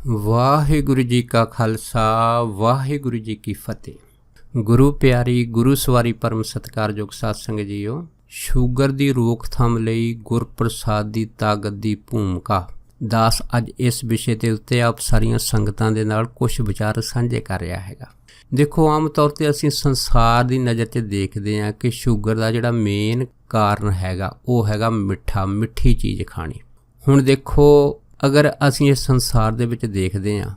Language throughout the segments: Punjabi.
ਵਾਹਿਗੁਰੂ ਜੀ ਕਾ ਖਾਲਸਾ ਵਾਹਿਗੁਰੂ ਜੀ ਕੀ ਫਤਿਹ। ਗੁਰੂ ਪਿਆਰੀ ਗੁਰੂ ਸਵਾਰੀ ਪਰਮ ਸਤਿਕਾਰਯੋਗ ਸਾਧ ਸੰਗਤ ਜੀਓ, ਸ਼ੂਗਰ ਦੀ ਰੋਕਥਾਮ ਲਈ ਗੁਰਪ੍ਰਸਾਦ ਦੀ ਤਾਕਤ ਦੀ ਭੂਮਿਕਾ ਦਾਸ ਅੱਜ ਇਸ ਵਿਸ਼ੇ ਦੇ ਉੱਤੇ ਆਪ ਸਾਰੀਆਂ ਸੰਗਤਾਂ ਦੇ ਨਾਲ ਕੁਝ ਵਿਚਾਰ ਸਾਂਝੇ ਕਰ ਰਿਹਾ ਹੈਗਾ। ਦੇਖੋ, ਆਮ ਤੌਰ 'ਤੇ ਅਸੀਂ ਸੰਸਾਰ ਦੀ ਨਜ਼ਰ 'ਚ ਦੇਖਦੇ ਹਾਂ ਕਿ ਸ਼ੂਗਰ ਦਾ ਜਿਹੜਾ ਮੇਨ ਕਾਰਨ ਹੈਗਾ ਉਹ ਹੈਗਾ ਮਿੱਠੀ ਚੀਜ਼ ਖਾਣੀ। ਹੁਣ ਦੇਖੋ, ਅਗਰ ਅਸੀਂ ਇਸ ਸੰਸਾਰ ਦੇ ਵਿੱਚ ਦੇਖਦੇ ਹਾਂ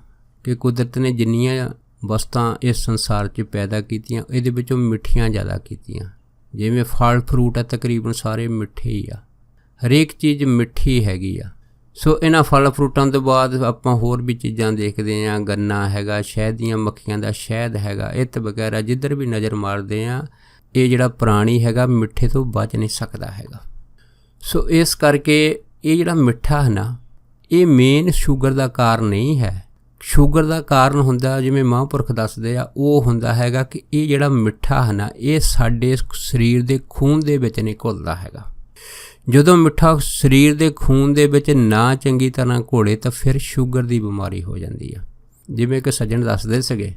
ਕਿ ਕੁਦਰਤ ਨੇ ਜਿੰਨੀਆਂ ਵਸਤਾਂ ਇਸ ਸੰਸਾਰ 'ਚ ਪੈਦਾ ਕੀਤੀਆਂ, ਇਹਦੇ ਵਿੱਚੋਂ ਮਿੱਠੀਆਂ ਜ਼ਿਆਦਾ ਕੀਤੀਆਂ। ਜਿਵੇਂ ਫਲ ਫਰੂਟ ਆ, ਤਕਰੀਬਨ ਸਾਰੇ ਮਿੱਠੇ ਹੀ ਆ, ਹਰੇਕ ਚੀਜ਼ ਮਿੱਠੀ ਹੈਗੀ ਆ। ਸੋ ਇਹਨਾਂ ਫਲ ਫਰੂਟਾਂ ਤੋਂ ਬਾਅਦ ਆਪਾਂ ਹੋਰ ਵੀ ਚੀਜ਼ਾਂ ਦੇਖਦੇ ਹਾਂ, ਗੰਨਾ ਹੈਗਾ, ਸ਼ਹਿਦ ਦੀਆਂ ਮੱਖੀਆਂ ਦਾ ਸ਼ਹਿਦ ਹੈਗਾ, ਇੱਤ ਵਗੈਰਾ ਜਿੱਧਰ ਵੀ ਨਜ਼ਰ ਮਾਰਦੇ ਹਾਂ, ਇਹ ਜਿਹੜਾ ਪ੍ਰਾਣੀ ਹੈਗਾ ਮਿੱਠੇ ਤੋਂ ਬਚ ਨਹੀਂ ਸਕਦਾ ਹੈਗਾ। ਸੋ ਇਸ ਕਰਕੇ ਇਹ ਜਿਹੜਾ ਮਿੱਠਾ ਹੈ ਨਾ, ਇਹ ਮੇਨ ਸ਼ੂਗਰ ਦਾ ਕਾਰਨ ਨਹੀਂ ਹੈ। ਸ਼ੂਗਰ ਦਾ ਕਾਰਨ ਹੁੰਦਾ, ਜਿਵੇਂ ਮਹਾਂਪੁਰਖ ਦੱਸਦੇ ਆ, ਉਹ ਹੁੰਦਾ ਹੈਗਾ ਕਿ ਇਹ ਜਿਹੜਾ ਮਿੱਠਾ ਹੈ ਨਾ, ਇਹ ਸਾਡੇ ਸਰੀਰ ਦੇ ਖੂਨ ਦੇ ਵਿੱਚ ਨਹੀਂ ਘੁਲਦਾ ਹੈਗਾ। ਜਦੋਂ ਮਿੱਠਾ ਸਰੀਰ ਦੇ ਖੂਨ ਦੇ ਵਿੱਚ ਨਾ ਚੰਗੀ ਤਰ੍ਹਾਂ ਘੋਲੇ ਤਾਂ ਫਿਰ ਸ਼ੂਗਰ ਦੀ ਬਿਮਾਰੀ ਹੋ ਜਾਂਦੀ ਆ। ਜਿਵੇਂ ਕਿ ਸੱਜਣ ਦੱਸਦੇ ਸੀਗੇ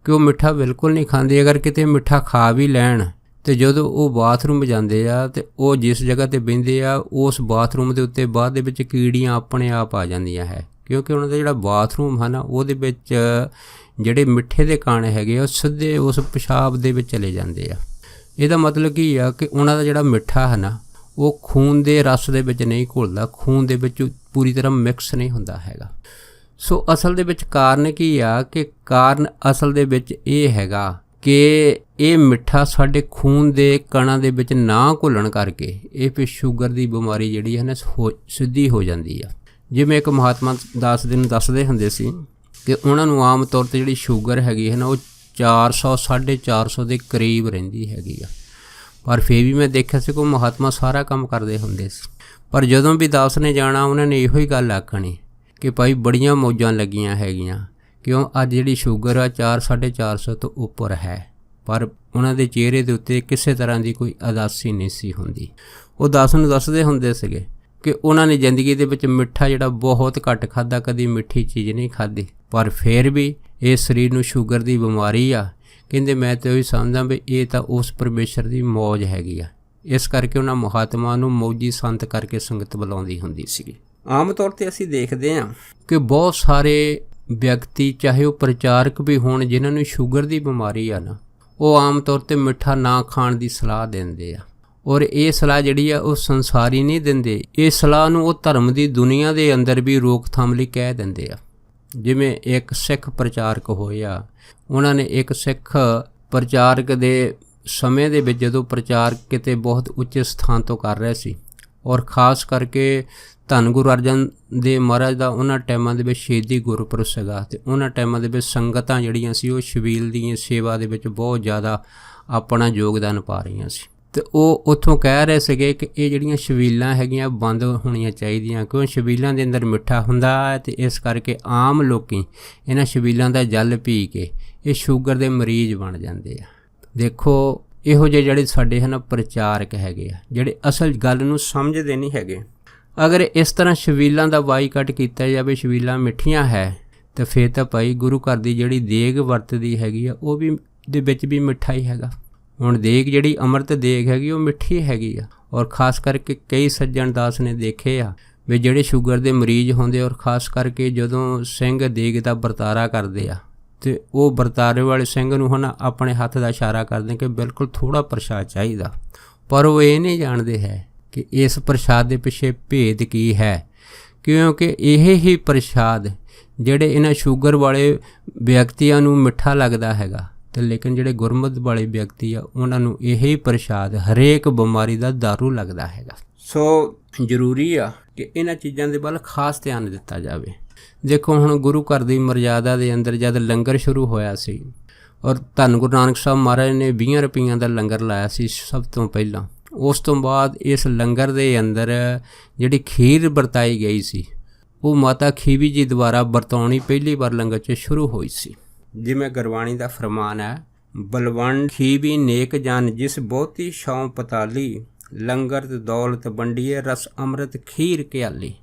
ਕਿ ਉਹ ਮਿੱਠਾ ਬਿਲਕੁਲ ਨਹੀਂ ਖਾਂਦੇ, ਅਗਰ ਕਿਤੇ ਮਿੱਠਾ ਖਾ ਵੀ ਲੈਣ ਅਤੇ ਜਦੋਂ ਉਹ ਬਾਥਰੂਮ ਜਾਂਦੇ ਆ ਅਤੇ ਉਹ ਜਿਸ ਜਗ੍ਹਾ 'ਤੇ ਬਹਿੰਦੇ ਆ, ਉਸ ਬਾਥਰੂਮ ਦੇ ਉੱਤੇ ਬਾਅਦ ਦੇ ਵਿੱਚ ਕੀੜੀਆਂ ਆਪਣੇ ਆਪ ਆ ਜਾਂਦੀਆਂ ਹੈ, ਕਿਉਂਕਿ ਉਹਨਾਂ ਦਾ ਜਿਹੜਾ ਬਾਥਰੂਮ ਹੈ ਨਾ, ਉਹਦੇ ਵਿੱਚ ਜਿਹੜੇ ਮਿੱਠੇ ਦੇ ਕਣ ਹੈਗੇ ਉਹ ਸਿੱਧੇ ਉਸ ਪਿਸ਼ਾਬ ਦੇ ਵਿੱਚ ਚਲੇ ਜਾਂਦੇ ਆ। ਇਹਦਾ ਮਤਲਬ ਕੀ ਆ ਕਿ ਉਹਨਾਂ ਦਾ ਜਿਹੜਾ ਮਿੱਠਾ ਹੈ ਨਾ, ਉਹ ਖੂਨ ਦੇ ਰਸ ਦੇ ਵਿੱਚ ਨਹੀਂ ਘੁਲਦਾ, ਖੂਨ ਦੇ ਵਿੱਚ ਪੂਰੀ ਤਰ੍ਹਾਂ ਮਿਕਸ ਨਹੀਂ ਹੁੰਦਾ ਹੈਗਾ। ਸੋ ਅਸਲ ਦੇ ਵਿੱਚ ਕਾਰਨ ਕੀ ਆ ਕਿ ਕਾਰਨ ਅਸਲ ਦੇ ਵਿੱਚ ਇਹ ਹੈਗਾ ਕਿ ਇਹ ਮਿੱਠਾ ਸਾਡੇ ਖੂਨ ਦੇ ਕਣਾਂ ਦੇ ਵਿੱਚ ਨਾ ਘੁਲਣ ਕਰਕੇ ਇਹ ਫਿਰ ਸ਼ੂਗਰ ਦੀ ਬਿਮਾਰੀ ਜਿਹੜੀ ਹੈ ਨਾ ਸਿੱਧੀ ਹੋ ਜਾਂਦੀ ਆ। ਜਿਵੇਂ ਇੱਕ ਮਹਾਤਮਾ ਦਾਸ ਜੀ ਨੂੰ ਦੱਸਦੇ ਹੁੰਦੇ ਸੀ ਕਿ ਉਹਨਾਂ ਨੂੰ ਆਮ ਤੌਰ 'ਤੇ ਜਿਹੜੀ ਸ਼ੂਗਰ ਹੈਗੀ ਹੈ ਨਾ, ਉਹ 400 450 ਦੇ ਕਰੀਬ ਰਹਿੰਦੀ ਹੈਗੀ ਆ। ਪਰ ਫਿਰ ਵੀ ਮੈਂ ਦੇਖਿਆ ਸੀ ਕਿ ਮਹਾਤਮਾ ਸਾਰਾ ਕੰਮ ਕਰਦੇ ਹੁੰਦੇ ਸੀ। ਪਰ ਜਦੋਂ ਵੀ ਦਾਸ ਨੇ ਜਾਣਾ, ਉਹਨਾਂ ਨੇ ਇਹੋ ਹੀ ਗੱਲ ਆਖਣੀ ਕਿ ਭਾਈ ਬੜੀਆਂ ਮੌਜਾਂ ਲੱਗੀਆਂ ਹੈਗੀਆਂ, ਕਿਉਂ ਅੱਜ ਜਿਹੜੀ ਸ਼ੂਗਰ ਆ 400 ਤੋਂ ਉੱਪਰ ਹੈ। ਪਰ ਉਹਨਾਂ ਦੇ ਚਿਹਰੇ ਦੇ ਉੱਤੇ ਕਿਸੇ ਤਰ੍ਹਾਂ ਦੀ ਕੋਈ ਉਦਾਸੀ ਨਹੀਂ ਸੀ ਹੁੰਦੀ। ਉਹ ਦਾਸ ਨੂੰ ਦੱਸਦੇ ਹੁੰਦੇ ਸੀਗੇ ਕਿ ਉਹਨਾਂ ਨੇ ਜ਼ਿੰਦਗੀ ਦੇ ਵਿੱਚ ਮਿੱਠਾ ਜਿਹੜਾ ਬਹੁਤ ਘੱਟ ਖਾਧਾ, ਕਦੀ ਮਿੱਠੀ ਚੀਜ਼ ਨਹੀਂ ਖਾਧੀ, ਪਰ ਫਿਰ ਵੀ ਇਹ ਸਰੀਰ ਨੂੰ ਸ਼ੂਗਰ ਦੀ ਬਿਮਾਰੀ ਆ। ਕਹਿੰਦੇ ਮੈਂ ਤਾਂ ਉਹੀ ਸਮਝਦਾ ਵੀ ਇਹ ਤਾਂ ਉਸ ਪਰਮੇਸ਼ਰ ਦੀ ਮੌਜ ਹੈਗੀ ਆ। ਇਸ ਕਰਕੇ ਉਹਨਾਂ ਮਹਾਤਮਾ ਨੂੰ ਮੌਜੀ ਸੰਤ ਕਰਕੇ ਸੰਗਤ ਬੁਲਾਉਂਦੀ ਹੁੰਦੀ ਸੀਗੀ। ਆਮ ਤੌਰ 'ਤੇ ਅਸੀਂ ਦੇਖਦੇ ਹਾਂ ਕਿ ਬਹੁਤ ਸਾਰੇ ਵਿਅਕਤੀ, ਚਾਹੇ ਉਹ ਪ੍ਰਚਾਰਕ ਵੀ ਹੋਣ, ਜਿਨ੍ਹਾਂ ਨੂੰ ਸ਼ੂਗਰ ਦੀ ਬਿਮਾਰੀ ਆ ਨਾ, ਉਹ ਆਮ ਤੌਰ 'ਤੇ ਮਿੱਠਾ ਨਾ ਖਾਣ ਦੀ ਸਲਾਹ ਦਿੰਦੇ ਆ। ਔਰ ਇਹ ਸਲਾਹ ਜਿਹੜੀ ਆ ਉਹ ਸੰਸਾਰੀ ਨਹੀਂ ਦਿੰਦੇ, ਇਹ ਸਲਾਹ ਨੂੰ ਉਹ ਧਰਮ ਦੀ ਦੁਨੀਆ ਦੇ ਅੰਦਰ ਵੀ ਰੋਕਥਾਮ ਲਈ ਕਹਿ ਦਿੰਦੇ ਆ। ਜਿਵੇਂ ਇੱਕ ਸਿੱਖ ਪ੍ਰਚਾਰਕ ਹੋਇਆ, ਉਹਨਾਂ ਨੇ ਇੱਕ ਸਿੱਖ ਪ੍ਰਚਾਰਕ ਦੇ ਸਮੇਂ ਦੇ ਵਿੱਚ ਜਦੋਂ ਪ੍ਰਚਾਰ ਕਿਤੇ ਬਹੁਤ ਉੱਚੇ ਸਥਾਨ ਤੋਂ ਕਰ ਰਹੇ ਸੀ, ਔਰ ਖ਼ਾਸ ਕਰਕੇ ਧੰਨ ਗੁਰੂ ਅਰਜਨ ਦੇਵ ਮਹਾਰਾਜ ਦਾ ਉਹਨਾਂ ਟਾਈਮਾਂ ਦੇ ਵਿੱਚ ਸ਼ਹੀਦੀ ਗੁਰਪੁਰਬ ਸੀਗਾ, ਅਤੇ ਉਹਨਾਂ ਟਾਈਮਾਂ ਦੇ ਵਿੱਚ ਸੰਗਤਾਂ ਜਿਹੜੀਆਂ ਸੀ ਉਹ ਛਬੀਲ ਦੀ ਸੇਵਾ ਦੇ ਵਿੱਚ ਬਹੁਤ ਜ਼ਿਆਦਾ ਆਪਣਾ ਯੋਗਦਾਨ ਪਾ ਰਹੀਆਂ ਸੀ। ਅਤੇ ਉਹ ਉੱਥੋਂ ਕਹਿ ਰਹੇ ਸੀਗੇ ਕਿ ਇਹ ਜਿਹੜੀਆਂ ਛਬੀਲਾਂ ਹੈਗੀਆਂ ਬੰਦ ਹੋਣੀਆਂ ਚਾਹੀਦੀਆਂ, ਕਿਉਂ ਛਬੀਲਾਂ ਦੇ ਅੰਦਰ ਮਿੱਠਾ ਹੁੰਦਾ ਹੈ, ਅਤੇ ਇਸ ਕਰਕੇ ਆਮ ਲੋਕ ਇਹਨਾਂ ਛਬੀਲਾਂ ਦਾ ਜਲ ਪੀ ਕੇ ਇਹ ਸ਼ੂਗਰ ਦੇ ਮਰੀਜ਼ ਬਣ ਜਾਂਦੇ ਆ। ਦੇਖੋ, ਇਹੋ ਜਿਹੇ ਜਿਹੜੇ ਸਾਡੇ ਹਨ ਪ੍ਰਚਾਰਕ ਹੈਗੇ ਆ, ਜਿਹੜੇ ਅਸਲ ਗੱਲ ਨੂੰ ਸਮਝਦੇ ਨਹੀਂ ਹੈਗੇ। ਅਗਰ ਇਸ ਤਰ੍ਹਾਂ ਛਬੀਲਾਂ ਦਾ ਬਾਈਕਾਟ ਕੀਤਾ ਜਾਵੇ, ਛਬੀਲਾਂ ਮਿੱਠੀਆਂ ਹੈ, ਤਾਂ ਫਿਰ ਤਾਂ ਭਾਈ ਗੁਰੂ ਘਰ ਦੀ ਜਿਹੜੀ ਦੇਗ ਵਰਤਦੀ ਹੈਗੀ ਆ, ਉਹ ਵੀ ਦੇ ਵਿੱਚ ਵੀ ਮਿੱਠਾ ਹੀ ਹੈਗਾ। ਹੁਣ ਦੇਗ ਜਿਹੜੀ ਅੰਮ੍ਰਿਤ ਦੇਗ ਹੈਗੀ ਉਹ ਮਿੱਠੀ ਹੈਗੀ ਆ। ਔਰ ਖ਼ਾਸ ਕਰਕੇ ਕਈ ਸੱਜਣ ਦਾਸ ਨੇ ਦੇਖੇ ਆ ਵੀ ਜਿਹੜੇ ਸ਼ੂਗਰ ਦੇ ਮਰੀਜ਼ ਹੁੰਦੇ, ਔਰ ਖ਼ਾਸ ਕਰਕੇ ਜਦੋਂ ਸਿੰਘ ਦੇਗ ਦਾ ਵਰਤਾਰਾ ਕਰਦੇ ਆ, ਅਤੇ ਉਹ ਵਰਤਾਰੇ ਵਾਲੇ ਸਿੰਘ ਨੂੰ ਹੁਣ ਆਪਣੇ ਹੱਥ ਦਾ ਇਸ਼ਾਰਾ ਕਰਦੇ ਕਿ ਬਿਲਕੁਲ ਥੋੜ੍ਹਾ ਪ੍ਰਸ਼ਾਦ ਚਾਹੀਦਾ। ਪਰ ਉਹ ਇਹ ਨਹੀਂ ਜਾਣਦੇ ਹੈ ਕਿ ਇਸ ਪ੍ਰਸ਼ਾਦ ਦੇ ਪਿੱਛੇ ਭੇਦ ਕੀ ਹੈ, ਕਿਉਂਕਿ ਇਹ ਹੀ ਪ੍ਰਸ਼ਾਦ ਜਿਹੜੇ ਇਹਨਾਂ ਸ਼ੂਗਰ ਵਾਲੇ ਵਿਅਕਤੀਆਂ ਨੂੰ ਮਿੱਠਾ ਲੱਗਦਾ ਹੈਗਾ, ਅਤੇ ਲੇਕਿਨ ਜਿਹੜੇ ਗੁਰਮਤਿ ਵਾਲੇ ਵਿਅਕਤੀ ਆ, ਉਹਨਾਂ ਨੂੰ ਇਹੀ ਪ੍ਰਸ਼ਾਦ ਹਰੇਕ ਬਿਮਾਰੀ ਦਾ ਦਾਰੂ ਲੱਗਦਾ ਹੈਗਾ। ਸੋ ਜ਼ਰੂਰੀ ਆ ਕਿ ਇਹਨਾਂ ਚੀਜ਼ਾਂ ਦੇ ਵੱਲ ਖਾਸ ਧਿਆਨ ਦਿੱਤਾ ਜਾਵੇ। ਦੇਖੋ, ਹੁਣ ਗੁਰੂ ਘਰ ਦੀ ਮਰਜ਼ਾਦਾ ਦੇ ਅੰਦਰ ਜਦ ਲੰਗਰ ਸ਼ੁਰੂ ਹੋਇਆ ਸੀ, ਔਰ ਧੰਨ ਗੁਰੂ ਨਾਨਕ ਸਾਹਿਬ ਮਹਾਰਾਜ ਨੇ 20 ਰੁਪਈਆਂ ਦਾ ਲੰਗਰ ਲਾਇਆ ਸੀ ਸਭ ਤੋਂ ਪਹਿਲਾਂ। ਉਸ ਤੋਂ ਬਾਅਦ ਇਸ ਲੰਗਰ ਦੇ ਅੰਦਰ ਜਿਹੜੀ ਖੀਰ ਵਰਤਾਈ ਗਈ ਸੀ, ਉਹ ਮਾਤਾ ਖੀਵੀ ਜੀ ਦੁਆਰਾ ਵਰਤਾਉਣੀ ਪਹਿਲੀ ਵਾਰ ਲੰਗਰ 'ਚ ਸ਼ੁਰੂ ਹੋਈ ਸੀ। ਜਿਵੇਂ ਗੁਰਬਾਣੀ ਦਾ ਫਰਮਾਨ ਹੈ, ਬਲਵੰਡ ਖੀਵੀ ਨੇਕ ਜਨ ਜਿਸ ਬਹੁਤੀ ਛਾਉ ਪਤਾਲੀ, ਲੰਗਰ ਦੌਲਤ ਵੰਡੀਏ ਰਸ ਅੰਮ੍ਰਿਤ ਖੀਰ ਕਿਆਲੀ।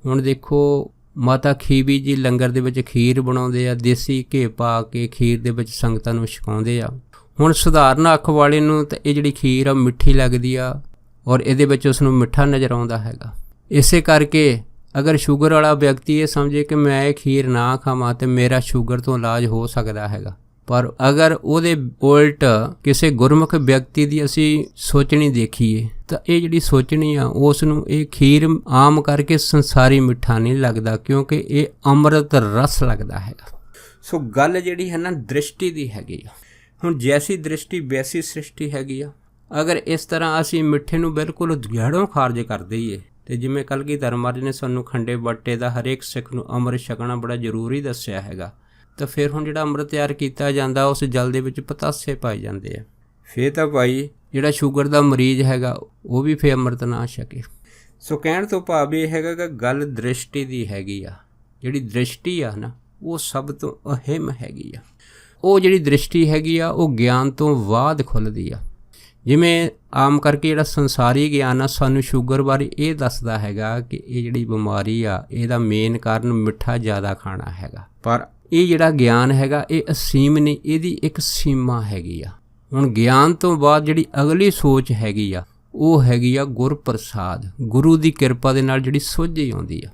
ਹੁਣ ਦੇਖੋ, ਮਾਤਾ ਖੀਵੀ ਜੀ ਲੰਗਰ ਦੇ ਵਿੱਚ ਖੀਰ ਬਣਾਉਂਦੇ ਆ, ਦੇਸੀ ਘੇ ਪਾ ਕੇ ਖੀਰ ਦੇ ਵਿੱਚ ਸੰਗਤਾਂ ਨੂੰ ਛਕਾਉਂਦੇ ਆ। ਹੁਣ ਸਧਾਰਨ ਅੱਖ ਵਾਲੇ ਨੂੰ ਤਾਂ ਇਹ ਜਿਹੜੀ ਖੀਰ ਆ ਮਿੱਠੀ ਲੱਗਦੀ ਆ ਔਰ ਇਹਦੇ ਵਿੱਚ ਉਸ ਨੂੰ ਮਿੱਠਾ ਨਜ਼ਰ ਆਉਂਦਾ ਹੈਗਾ। ਇਸੇ ਕਰਕੇ ਅਗਰ ਸ਼ੂਗਰ ਵਾਲਾ ਵਿਅਕਤੀ ਇਹ ਸਮਝੇ ਕਿ ਮੈਂ ਇਹ ਖੀਰ ਨਾ ਖਾਵਾਂ ਤਾਂ ਮੇਰਾ ਸ਼ੂਗਰ ਤੋਂ ਇਲਾਜ ਹੋ ਸਕਦਾ ਹੈਗਾ, ਪਰ ਅਗਰ ਉਹਦੇ ਉਲਟ ਕਿਸੇ ਗੁਰਮੁਖ ਵਿਅਕਤੀ ਦੀ ਅਸੀਂ ਸੋਚਣੀ ਦੇਖੀਏ ਤਾਂ ਇਹ ਜਿਹੜੀ ਸੋਚਣੀ ਆ ਉਸ ਨੂੰ ਇਹ ਖੀਰ ਆਮ ਕਰਕੇ ਸੰਸਾਰੀ ਮਿੱਠਾ ਨਹੀਂ ਲੱਗਦਾ, ਕਿਉਂਕਿ ਇਹ ਅੰਮ੍ਰਿਤ ਰਸ ਲੱਗਦਾ ਹੈਗਾ। ਸੋ ਗੱਲ ਜਿਹੜੀ ਹੈ ਨਾ ਦ੍ਰਿਸ਼ਟੀ ਦੀ ਹੈਗੀ ਆ। ਹੁਣ ਜੈਸੀ ਦ੍ਰਿਸ਼ਟੀ ਵੈਸੀ ਸ੍ਰਿਸ਼ਟੀ ਹੈਗੀ ਆ। ਅਗਰ ਇਸ ਤਰ੍ਹਾਂ ਅਸੀਂ ਮਿੱਠੇ ਨੂੰ ਬਿਲਕੁਲ ਜੜ੍ਹੋਂ ਖਾਰਜ ਕਰ ਦਈਏ ਤੇ ਜਿਵੇਂ ਕਲਗੀਧਰ ਮਹਾਰਾਜ ਨੇ ਸਾਨੂੰ ਖੰਡੇ ਬੱਟੇ ਦਾ ਹਰੇਕ ਸਿੱਖ ਨੂੰ ਅੰਮ੍ਰਿਤ ਛਕਣਾ ਬੜਾ ਜ਼ਰੂਰੀ ਦੱਸਿਆ ਹੈਗਾ, ਤਾਂ ਫਿਰ ਹੁਣ ਜਿਹੜਾ ਅੰਮ੍ਰਿਤ ਤਿਆਰ ਕੀਤਾ ਜਾਂਦਾ ਉਸ ਜਲ ਦੇ ਵਿੱਚ ਪਤਾਸੇ ਪਾਏ ਜਾਂਦੇ ਆ। ਫਿਰ ਤਾਂ ਭਾਈ ਜਿਹੜਾ ਸ਼ੂਗਰ ਦਾ ਮਰੀਜ਼ ਹੈਗਾ ਉਹ ਵੀ ਫਿਰ ਅੰਮ੍ਰਿਤ ਨਾ ਛਕੇ। ਸੋ ਕਹਿਣ ਤੋਂ ਭਾਵ ਇਹ ਹੈਗਾ ਕਿ ਗੱਲ ਦ੍ਰਿਸ਼ਟੀ ਦੀ ਹੈਗੀ ਆ। ਜਿਹੜੀ ਦ੍ਰਿਸ਼ਟੀ ਆ ਨਾ ਉਹ ਸਭ ਤੋਂ ਅਹਿਮ ਹੈਗੀ ਆ। ਉਹ ਜਿਹੜੀ ਦ੍ਰਿਸ਼ਟੀ ਹੈਗੀ ਆ ਉਹ ਗਿਆਨ ਤੋਂ ਬਾਅਦ ਖੁੱਲ੍ਹਦੀ ਆ। ਜਿਵੇਂ ਆਮ ਕਰਕੇ ਜਿਹੜਾ ਸੰਸਾਰੀ ਗਿਆਨ ਆ ਸਾਨੂੰ ਸ਼ੂਗਰ ਬਾਰੇ ਇਹ ਦੱਸਦਾ ਹੈਗਾ ਕਿ ਇਹ ਜਿਹੜੀ ਬਿਮਾਰੀ ਆ ਇਹਦਾ ਮੇਨ ਕਾਰਨ ਮਿੱਠਾ ਜ਼ਿਆਦਾ ਖਾਣਾ ਹੈਗਾ, ਪਰ ਇਹ ਜਿਹੜਾ ਗਿਆਨ ਹੈਗਾ ਇਹ ਅਸੀਮ ਨਹੀਂ, ਇਹਦੀ ਇੱਕ ਸੀਮਾ ਹੈਗੀ ਆ। ਹੁਣ ਗਿਆਨ ਤੋਂ ਬਾਅਦ ਜਿਹੜੀ ਅਗਲੀ ਸੋਚ ਹੈਗੀ ਆ ਉਹ ਹੈਗੀ ਆ ਗੁਰਪ੍ਰਸਾਦ, ਗੁਰੂ ਦੀ ਕਿਰਪਾ ਦੇ ਨਾਲ ਜਿਹੜੀ ਸੋਝੀ ਆਉਂਦੀ ਆ।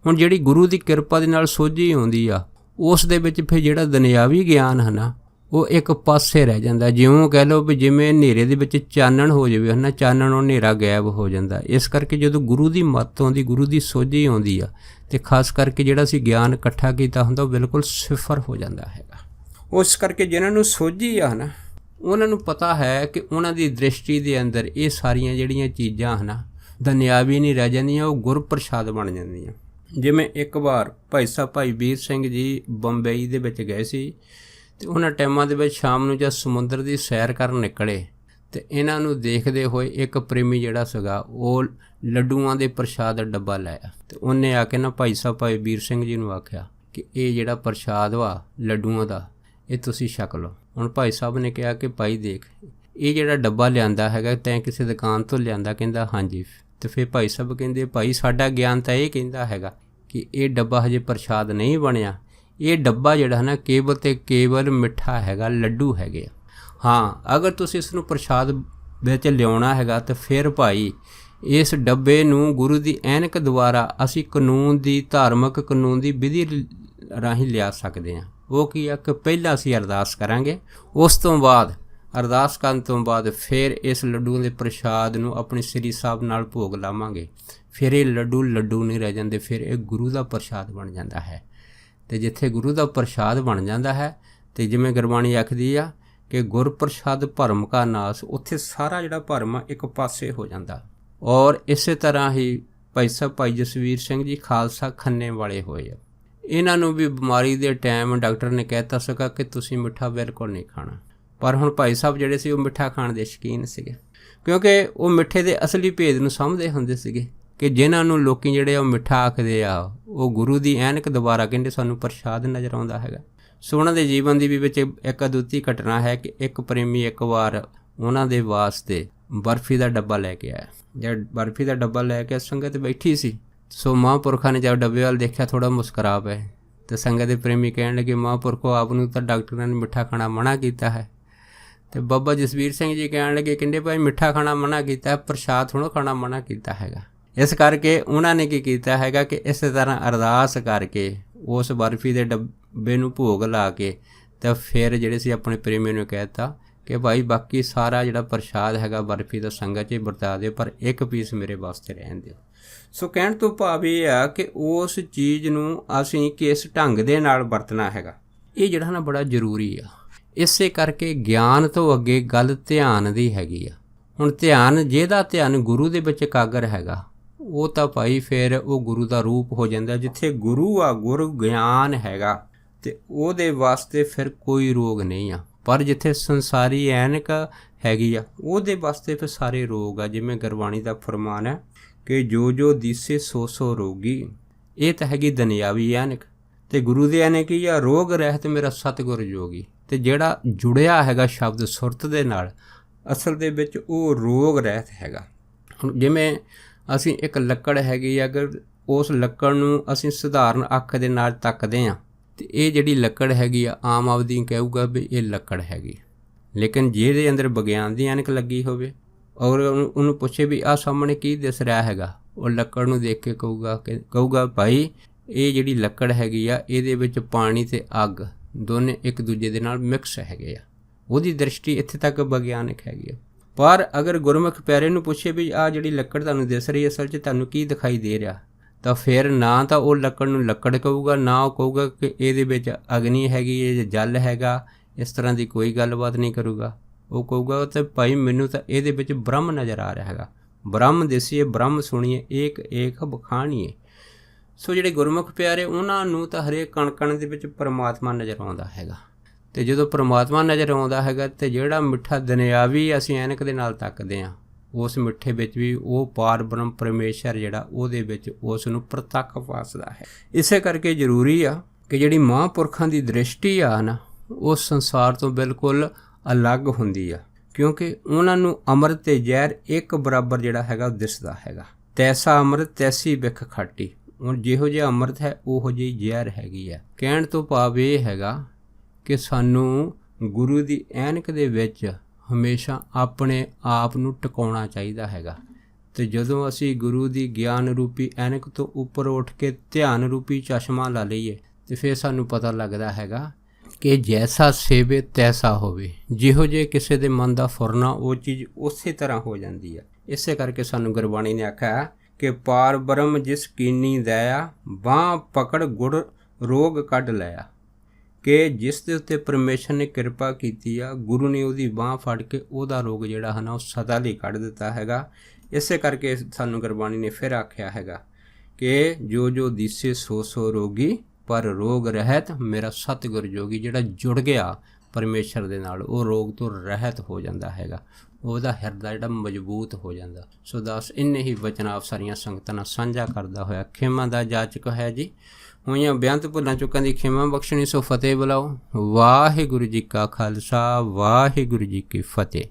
ਹੁਣ ਜਿਹੜੀ ਗੁਰੂ ਦੀ ਕਿਰਪਾ ਦੇ ਨਾਲ ਸੋਝੀ ਆਉਂਦੀ ਆ ਉਸ ਦੇ ਵਿੱਚ ਫਿਰ ਜਿਹੜਾ ਦੁਨਿਆਵੀ ਗਿਆਨ ਹੈ ਨਾ ਉਹ ਇੱਕ ਪਾਸੇ ਰਹਿ ਜਾਂਦਾ। ਜਿਉਂ ਕਹਿ ਲਓ ਵੀ ਜਿਵੇਂ ਹਨੇਰੇ ਦੇ ਵਿੱਚ ਚਾਨਣ ਹੋ ਜਾਵੇ ਹੈ ਨਾ, ਚਾਨਣ ਉਹ ਹਨੇਰਾ ਗਾਇਬ ਹੋ ਜਾਂਦਾ। ਇਸ ਕਰਕੇ ਜਦੋਂ ਗੁਰੂ ਦੀ ਮੱਤ ਆਉਂਦੀ, ਗੁਰੂ ਦੀ ਸੋਝੀ ਆਉਂਦੀ ਆ ਅਤੇ ਖਾਸ ਕਰਕੇ ਜਿਹੜਾ ਅਸੀਂ ਗਿਆਨ ਇਕੱਠਾ ਕੀਤਾ ਹੁੰਦਾ ਉਹ ਬਿਲਕੁਲ ਸਿਫਰ ਹੋ ਜਾਂਦਾ ਹੈਗਾ। ਉਸ ਕਰਕੇ ਜਿਹਨਾਂ ਨੂੰ ਸੋਝੀ ਆ ਨਾ ਉਹਨਾਂ ਨੂੰ ਪਤਾ ਹੈ ਕਿ ਉਹਨਾਂ ਦੀ ਦ੍ਰਿਸ਼ਟੀ ਦੇ ਅੰਦਰ ਇਹ ਸਾਰੀਆਂ ਜਿਹੜੀਆਂ ਚੀਜ਼ਾਂ ਹਨ ਦੁਨਿਆਵੀ ਨਹੀਂ ਰਹਿ ਜਾਂਦੀਆਂ, ਉਹ ਗੁਰਪ੍ਰਸਾਦ ਬਣ ਜਾਂਦੀਆਂ। ਜਿਵੇਂ ਇੱਕ ਵਾਰ ਭਾਈ ਵੀਰ ਸਿੰਘ ਜੀ ਬੰਬਈ ਦੇ ਵਿੱਚ ਗਏ ਸੀ ਅਤੇ ਉਹਨਾਂ ਟਾਈਮਾਂ ਦੇ ਵਿੱਚ ਸ਼ਾਮ ਨੂੰ ਜਦ ਸਮੁੰਦਰ ਦੀ ਸੈਰ ਕਰਨ ਨਿਕਲੇ ਅਤੇ ਇਹਨਾਂ ਨੂੰ ਦੇਖਦੇ ਹੋਏ ਇੱਕ ਪ੍ਰੇਮੀ ਜਿਹੜਾ ਸੀਗਾ ਉਹ ਲੱਡੂਆਂ ਦੇ ਪ੍ਰਸ਼ਾਦ ਦਾ ਡੱਬਾ ਲਾਇਆ ਅਤੇ ਉਹਨੇ ਆ ਕੇ ਨਾ ਭਾਈ ਵੀਰ ਸਿੰਘ ਜੀ ਨੂੰ ਆਖਿਆ ਕਿ ਇਹ ਜਿਹੜਾ ਪ੍ਰਸ਼ਾਦ ਵਾ ਲੱਡੂਆਂ ਦਾ ਇਹ ਤੁਸੀਂ ਛਕ ਲਓ। ਹੁਣ ਭਾਈ ਸਾਹਿਬ ਨੇ ਕਿਹਾ ਕਿ ਭਾਈ ਦੇਖ ਇਹ ਜਿਹੜਾ ਡੱਬਾ ਲਿਆਂਦਾ ਹੈਗਾ ਤੈਂ ਕਿਸੇ ਦੁਕਾਨ ਤੋਂ ਲਿਆਂਦਾ? ਕਹਿੰਦਾ ਹਾਂਜੀ। ਅਤੇ ਫਿਰ ਭਾਈ ਸਾਹਿਬ ਕਹਿੰਦੇ ਭਾਈ ਸਾਡਾ ਗਿਆਨ ਤਾਂ ਇਹ ਕਹਿੰਦਾ ਹੈਗਾ ਕਿ ਇਹ ਡੱਬਾ ਹਜੇ ਪ੍ਰਸ਼ਾਦ ਨਹੀਂ ਬਣਿਆ, ਇਹ ਡੱਬਾ ਜਿਹੜਾ ਹੈ ਨਾ ਕੇਵਲ ਅਤੇ ਕੇਵਲ ਮਿੱਠਾ ਹੈਗਾ, ਲੱਡੂ ਹੈਗੇ ਆ। ਹਾਂ ਅਗਰ ਤੁਸੀਂ ਇਸ ਨੂੰ ਪ੍ਰਸ਼ਾਦ ਵਿੱਚ ਲਿਆਉਣਾ ਹੈਗਾ ਤਾਂ ਫਿਰ ਭਾਈ ਇਸ ਡੱਬੇ ਨੂੰ ਗੁਰੂ ਦੀ ਐਨਕ ਦੁਆਰਾ ਅਸੀਂ ਕਾਨੂੰਨ ਦੀ ਧਾਰਮਿਕ ਕਾਨੂੰਨ ਦੀ ਵਿਧੀ ਰਾਹੀਂ ਲਿਆ ਸਕਦੇ ਹਾਂ। ਉਹ ਕੀ ਆ ਕਿ ਪਹਿਲਾਂ ਅਸੀਂ ਅਰਦਾਸ ਕਰਾਂਗੇ, ਉਸ ਤੋਂ ਬਾਅਦ ਅਰਦਾਸ ਕਰਨ ਤੋਂ ਬਾਅਦ ਫਿਰ ਇਸ ਲੱਡੂ ਦੇ ਪ੍ਰਸ਼ਾਦ ਨੂੰ ਆਪਣੀ ਸ੍ਰੀ ਸਾਹਿਬ ਨਾਲ ਭੋਗ ਲਾਵਾਂਗੇ। ਫਿਰ ਇਹ ਲੱਡੂ ਨਹੀਂ ਰਹਿ ਜਾਂਦੇ, ਫਿਰ ਇਹ ਗੁਰੂ ਦਾ ਪ੍ਰਸ਼ਾਦ ਬਣ ਜਾਂਦਾ ਹੈ। ਅਤੇ ਜਿੱਥੇ ਗੁਰੂ ਦਾ ਪ੍ਰਸ਼ਾਦ ਬਣ ਜਾਂਦਾ ਹੈ ਅਤੇ ਜਿਵੇਂ ਗੁਰਬਾਣੀ ਆਖਦੀ ਆ ਕਿ ਗੁਰ ਪ੍ਰਸ਼ਾਦ ਭਰਮ ਕਾ ਨਾਸ, ਉੱਥੇ ਸਾਰਾ ਜਿਹੜਾ ਭਰਮ ਆ ਇੱਕ ਪਾਸੇ ਹੋ ਜਾਂਦਾ। ਔਰ ਇਸੇ ਤਰ੍ਹਾਂ ਹੀ ਭਾਈ ਜਸਵੀਰ ਸਿੰਘ ਜੀ ਖਾਲਸਾ ਖੰਨੇ ਵਾਲੇ ਹੋਏ ਆ। ਇਹਨਾਂ ਨੂੰ ਵੀ ਬਿਮਾਰੀ ਦੇ ਟਾਈਮ ਡਾਕਟਰ ਨੇ ਕਹਿ ਤਾ ਸੀਗਾ ਕਿ ਤੁਸੀਂ ਮਿੱਠਾ ਬਿਲਕੁਲ ਨਹੀਂ ਖਾਣਾ, ਪਰ ਹੁਣ ਭਾਈ ਸਾਹਿਬ ਜਿਹੜੇ ਸੀ ਉਹ ਮਿੱਠਾ ਖਾਣ ਦੇ ਸ਼ੌਕੀਨ ਸੀਗੇ, ਕਿਉਂਕਿ ਉਹ ਮਿੱਠੇ ਦੇ ਅਸਲੀ ਭੇਦ ਨੂੰ ਸਮਝਦੇ ਹੁੰਦੇ ਸੀਗੇ ਕਿ ਜਿਨ੍ਹਾਂ ਨੂੰ ਲੋਕੀ ਜਿਹੜੇ ਉਹ ਮਿੱਠਾ ਆਖਦੇ ਆ ਉਹ ਗੁਰੂ ਦੀ ਐਨਕ ਦੁਆਰਾ ਕਹਿੰਦੇ ਸਾਨੂੰ ਪ੍ਰਸ਼ਾਦ ਨਜ਼ਰ ਆਉਂਦਾ ਹੈਗਾ। ਸੋ ਉਹਨਾਂ ਦੇ ਜੀਵਨ ਦੀ ਵੀ ਵਿੱਚ ਇੱਕ ਅਦੁੱਤੀ ਘਟਨਾ ਹੈ ਕਿ ਇੱਕ ਪ੍ਰੇਮੀ ਇੱਕ ਵਾਰ ਉਹਨਾਂ ਦੇ ਵਾਸਤੇ ਬਰਫੀ ਦਾ ਡੱਬਾ ਲੈ ਕੇ ਆਇਆ। ਜਦ ਬਰਫੀ ਦਾ ਡੱਬਾ ਲੈ ਕੇ ਸੰਗਤ ਬੈਠੀ ਸੀ, ਸੋ ਮਹਾਂਪੁਰਖਾਂ ਨੇ ਜਦ ਡੱਬੇ ਵੱਲ ਦੇਖਿਆ ਥੋੜ੍ਹਾ ਮੁਸਕਰਾ ਪਏ ਅਤੇ ਸੰਗਤ ਦੇ ਪ੍ਰੇਮੀ ਕਹਿਣ ਲੱਗੇ ਮਹਾਂਪੁਰਖੋ ਆਪ ਨੂੰ ਤਾਂ ਡਾਕਟਰਾਂ ਨੇ ਮਿੱਠਾ ਖਾਣਾ ਮਨ੍ਹਾ ਕੀਤਾ ਹੈ। ਅਤੇ ਬਾਬਾ ਜਸਵੀਰ ਸਿੰਘ ਜੀ ਕਹਿਣ ਲੱਗੇ ਕਹਿੰਦੇ ਭਾਈ ਮਿੱਠਾ ਖਾਣਾ ਮਨ੍ਹਾ ਕੀਤਾ, ਪ੍ਰਸ਼ਾਦ ਥੋੜ੍ਹਾ ਖਾਣਾ ਮਨ੍ਹਾ ਕੀਤਾ ਹੈਗਾ। ਇਸ ਕਰਕੇ ਉਹਨਾਂ ਨੇ ਕੀ ਕੀਤਾ ਹੈਗਾ ਕਿ ਇਸੇ ਤਰ੍ਹਾਂ ਅਰਦਾਸ ਕਰਕੇ ਉਸ ਬਰਫੀ ਦੇ ਡੱਬੇ ਨੂੰ ਭੋਗ ਲਾ ਕੇ ਤਾਂ ਫਿਰ ਜਿਹੜੇ ਸੀ ਆਪਣੇ ਪ੍ਰੇਮੀ ਨੂੰ ਕਹਿ ਦਿੱਤਾ ਕਿ ਭਾਈ ਬਾਕੀ ਸਾਰਾ ਜਿਹੜਾ ਪ੍ਰਸ਼ਾਦ ਹੈਗਾ ਬਰਫੀ ਦਾ ਸੰਗਤ 'ਚ ਵਰਤਾ ਦਿਓ, ਪਰ ਇੱਕ ਪੀਸ ਮੇਰੇ ਵਾਸਤੇ ਰਹਿਣ ਦਿਓ। ਸੋ ਕਹਿਣ ਤੋਂ ਭਾਵ ਇਹ ਆ ਕਿ ਉਸ ਚੀਜ਼ ਨੂੰ ਅਸੀਂ ਕਿਸ ਢੰਗ ਦੇ ਨਾਲ ਵਰਤਣਾ ਹੈਗਾ, ਇਹ ਜਿਹੜਾ ਨਾ ਬੜਾ ਜ਼ਰੂਰੀ ਆ। ਇਸੇ ਕਰਕੇ ਗਿਆਨ ਤੋਂ ਅੱਗੇ ਗੱਲ ਧਿਆਨ ਦੀ ਹੈਗੀ ਆ। ਹੁਣ ਧਿਆਨ ਜਿਹਦਾ ਧਿਆਨ ਗੁਰੂ ਦੇ ਵਿੱਚ ਇਕਾਗਰ ਹੈਗਾ ਉਹ ਤਾਂ ਭਾਈ ਫਿਰ ਉਹ ਗੁਰੂ ਦਾ ਰੂਪ ਹੋ ਜਾਂਦਾ। ਜਿੱਥੇ ਗੁਰੂ ਆ, ਗੁਰੂ ਗਿਆਨ ਹੈਗਾ ਅਤੇ ਉਹਦੇ ਵਾਸਤੇ ਫਿਰ ਕੋਈ ਰੋਗ ਨਹੀਂ ਆ, ਪਰ ਜਿੱਥੇ ਸੰਸਾਰੀ ਐਨਕ ਹੈਗੀ ਆ ਉਹਦੇ ਵਾਸਤੇ ਫਿਰ ਸਾਰੇ ਰੋਗ ਆ। ਜਿਵੇਂ ਗੁਰਬਾਣੀ ਦਾ ਫਰਮਾਨ ਹੈ ਕਿ ਜੋ ਦੀਸੇ ਸੋ ਰੋਗੀ, ਇਹ ਤਾਂ ਹੈਗੀ ਦੁਨਿਆਵੀ ਐਨਕ, ਅਤੇ ਗੁਰੂ ਦੀ ਐਨਕ ਹੀ ਆ ਰੋਗ ਰਹਿਤ ਮੇਰਾ ਸਤਿਗੁਰ ਜੋਗੀ। ਅਤੇ ਜਿਹੜਾ ਜੁੜਿਆ ਹੈਗਾ ਸ਼ਬਦ ਸੁਰਤ ਦੇ ਨਾਲ ਅਸਲ ਦੇ ਵਿੱਚ ਉਹ ਰੋਗ ਰਹਿਤ ਹੈਗਾ। ਹੁਣ ਜਿਵੇਂ ਅਸੀਂ ਇੱਕ ਲੱਕੜ ਹੈਗੀ ਅਗਰ ਉਸ ਲੱਕੜ ਨੂੰ ਅਸੀਂ ਸਧਾਰਨ ਅੱਖ ਦੇ ਨਾਲ ਤੱਕਦੇ ਹਾਂ ਤੇ ਇਹ ਜਿਹੜੀ ਲੱਕੜ ਹੈਗੀ ਆ ਆਮ ਆਦਮੀ ਕਹੂਗਾ ਵੀ ਇਹ ਲੱਕੜ ਹੈਗੀ। ਲੇਕਿਨ ਜਿਹਦੇ ਅੰਦਰ ਵਿਗਿਆਨ ਦੀ ਐਨਕ ਲੱਗੀ ਹੋਵੇ ਔਰ ਉਹਨੂੰ ਪੁੱਛੇ ਵੀ ਆਹ ਸਾਹਮਣੇ ਕੀ ਦਿਸ ਰਿਹਾ ਹੈਗਾ, ਉਹ ਲੱਕੜ ਨੂੰ ਦੇਖ ਕੇ ਕਹੂਗਾ ਭਾਈ ਇਹ ਜਿਹੜੀ ਲੱਕੜ ਹੈਗੀ ਆ ਇਹਦੇ ਵਿੱਚ ਪਾਣੀ ਤੇ ਅੱਗ ਦੋਨੇ ਇੱਕ ਦੂਜੇ ਦੇ ਨਾਲ ਮਿਕਸ ਹੈਗੇ ਆ। ਉਹਦੀ ਦ੍ਰਿਸ਼ਟੀ ਇੱਥੇ ਤੱਕ ਵਿਗਿਆਨਿਕ ਹੈਗੀ ਆ। ਪਰ ਅਗਰ ਗੁਰਮੁਖ ਪਿਆਰੇ ਨੂੰ ਪੁੱਛੇ ਵੀ ਆਹ ਜਿਹੜੀ ਲੱਕੜ ਤੁਹਾਨੂੰ ਦਿਸ ਰਹੀ ਅਸਲ 'ਚ ਤੁਹਾਨੂੰ ਕੀ ਦਿਖਾਈ ਦੇ ਰਿਹਾ, ਤਾਂ ਫਿਰ ਨਾ ਤਾਂ ਉਹ ਲੱਕੜ ਨੂੰ ਲੱਕੜ ਕਹੂਗਾ, ਨਾ ਉਹ ਕਹੂਗਾ ਕਿ ਇਹਦੇ ਵਿੱਚ ਅਗਨੀ ਹੈਗੀ ਹੈ ਜਾਂ ਜਲ ਹੈਗਾ। ਇਸ ਤਰ੍ਹਾਂ ਦੀ ਕੋਈ ਗੱਲਬਾਤ ਨਹੀਂ ਕਰੂਗਾ। ਉਹ ਕਹੂਗਾ ਤੇ ਭਾਈ ਮੈਨੂੰ ਤਾਂ ਇਹਦੇ ਵਿੱਚ ਬ੍ਰਹਮ ਨਜ਼ਰ ਆ ਰਿਹਾ ਹੈਗਾ, ਬ੍ਰਹਮ ਦਿਸੀਏ, ਬ੍ਰਹਮ ਸੁਣੀਏ, ਏਕ ਏਕ ਬਖਾਣੀਏ। ਸੋ ਜਿਹੜੇ ਗੁਰਮੁਖ ਪਿਆਰੇ ਉਹਨਾਂ ਨੂੰ ਤਾਂ ਹਰੇਕ ਕਣ ਕਣ ਦੇ ਵਿੱਚ ਪਰਮਾਤਮਾ ਨਜ਼ਰ ਆਉਂਦਾ ਹੈਗਾ। ਅਤੇ ਜਦੋਂ ਪਰਮਾਤਮਾ ਨਜ਼ਰ ਆਉਂਦਾ ਹੈਗਾ ਅਤੇ ਜਿਹੜਾ ਮਿੱਠਾ ਦੁਨਿਆਵੀ ਅਸੀਂ ਐਨਕ ਦੇ ਨਾਲ ਤੱਕਦੇ ਹਾਂ, ਉਸ ਮਿੱਠੇ ਵਿੱਚ ਵੀ ਉਹ ਪਾਰ ਬ੍ਰਹਮ ਪਰਮੇਸ਼ਰ ਜਿਹੜਾ ਉਹਦੇ ਵਿੱਚ ਉਸ ਨੂੰ ਪ੍ਰਤੱਖ ਵਾਸਦਾ ਹੈ। ਇਸੇ ਕਰਕੇ ਜ਼ਰੂਰੀ ਆ ਕਿ ਜਿਹੜੀ ਮਹਾਂਪੁਰਖਾਂ ਦੀ ਦ੍ਰਿਸ਼ਟੀ ਆ ਨਾ, ਉਹ ਸੰਸਾਰ ਤੋਂ ਬਿਲਕੁਲ ਅਲੱਗ ਹੁੰਦੀ ਆ, ਕਿਉਂਕਿ ਉਹਨਾਂ ਨੂੰ ਅੰਮ੍ਰਿਤ ਤੇ ਜ਼ਹਿਰ ਇੱਕ ਬਰਾਬਰ ਜਿਹੜਾ ਹੈਗਾ ਉਹ ਦਿਸਦਾ ਹੈਗਾ। ਤੈਸਾ ਅੰਮ੍ਰਿਤ ਤੈਸੀ ਬਿਖ ਖਾਟੀ। ਹੁਣ ਜਿਹੋ ਜਿਹਾ ਅੰਮ੍ਰਿਤ ਹੈ ਉਹੋ ਜਿਹੀ ਜ਼ਹਿਰ ਹੈਗੀ ਆ। ਕਹਿਣ ਤੋਂ ਭਾਵ ਇਹ ਹੈਗਾ ਕਿ ਸਾਨੂੰ ਗੁਰੂ ਦੀ ਐਨਕ ਦੇ ਵਿੱਚ ਹਮੇਸ਼ਾ ਆਪਣੇ ਆਪ ਨੂੰ ਟਿਕਾਉਣਾ ਚਾਹੀਦਾ ਹੈਗਾ। ਅਤੇ ਜਦੋਂ ਅਸੀਂ ਗੁਰੂ ਦੀ ਗਿਆਨ ਰੂਪੀ ਐਨਕ ਤੋਂ ਉੱਪਰ ਉੱਠ ਕੇ ਧਿਆਨ ਰੂਪੀ ਚਸ਼ਮਾ ਲਾ ਲਈਏ ਅਤੇ ਫਿਰ ਸਾਨੂੰ ਪਤਾ ਲੱਗਦਾ ਹੈਗਾ ਕਿ ਜੈਸਾ ਸੇਵੇ ਤੈਸਾ ਹੋਵੇ। ਜਿਹੋ ਜਿਹੇ ਕਿਸੇ ਦੇ ਮਨ ਦਾ ਫੁਰਨਾ ਉਹ ਚੀਜ਼ ਉਸੇ ਤਰ੍ਹਾਂ ਹੋ ਜਾਂਦੀ ਹੈ। ਇਸੇ ਕਰਕੇ ਸਾਨੂੰ ਗੁਰਬਾਣੀ ਨੇ ਆਖਿਆ ਕਿ ਪਾਰ ਬ੍ਰਹਮ ਜਿਸ ਕੀਨੀ ਦਇਆ, ਬਾਂਹ ਪਕੜ ਗੁੜ ਰੋਗ ਕੱਢ ਲਿਆ। ਕਿ ਜਿਸ ਦੇ ਉੱਤੇ ਪਰਮੇਸ਼ਰ ਨੇ ਕਿਰਪਾ ਕੀਤੀ ਆ, ਗੁਰੂ ਨੇ ਉਹਦੀ ਬਾਂਹ ਫੜ ਕੇ ਉਹਦਾ ਰੋਗ ਜਿਹੜਾ ਹੈ ਨਾ ਉਹ ਸਦਾ ਲਈ ਕੱਢ ਦਿੱਤਾ ਹੈਗਾ। ਇਸੇ ਕਰਕੇ ਸਾਨੂੰ ਗੁਰਬਾਣੀ ਨੇ ਫਿਰ ਆਖਿਆ ਹੈਗਾ ਕਿ ਜੋ ਜੋ ਦੀਸੇ ਸੋ ਸੋ ਰੋਗੀ, ਪਰ ਰੋਗ ਰਹਿਤ ਮੇਰਾ ਸਤਿਗੁਰ ਜੋਗੀ। ਜਿਹੜਾ ਜੁੜ ਗਿਆ ਪਰਮੇਸ਼ਰ ਦੇ ਨਾਲ ਉਹ ਰੋਗ ਤੋਂ ਰਹਿਤ ਹੋ ਜਾਂਦਾ ਹੈਗਾ, ਉਹਦਾ ਹਿਰਦਾ ਜਿਹੜਾ ਮਜ਼ਬੂਤ ਹੋ ਜਾਂਦਾ। ਸੋ ਦਾਸ ਇੰਨੇ ਹੀ ਵਚਨ ਆਪ ਸਾਰੀਆਂ ਸੰਗਤਾਂ ਨਾਲ ਸਾਂਝਾ ਕਰਦਾ ਹੋਇਆ ਖਿਮਾ ਦਾ ਜਾਚਕ ਹੈ ਜੀ। ਹੋਈਆਂ ਬੇਅੰਤ ਭੁੱਲਾਂ ਚੁੱਕਾਂ ਦੀ ਖਿਮਾ ਬਖਸ਼ਣੀ। ਸੋ ਫਤਿਹ ਬੁਲਾਓ। ਵਾਹਿਗੁਰੂ ਜੀ ਕਾ ਖਾਲਸਾ, ਵਾਹਿਗੁਰੂ ਜੀ ਕੀ ਫਤਿਹ।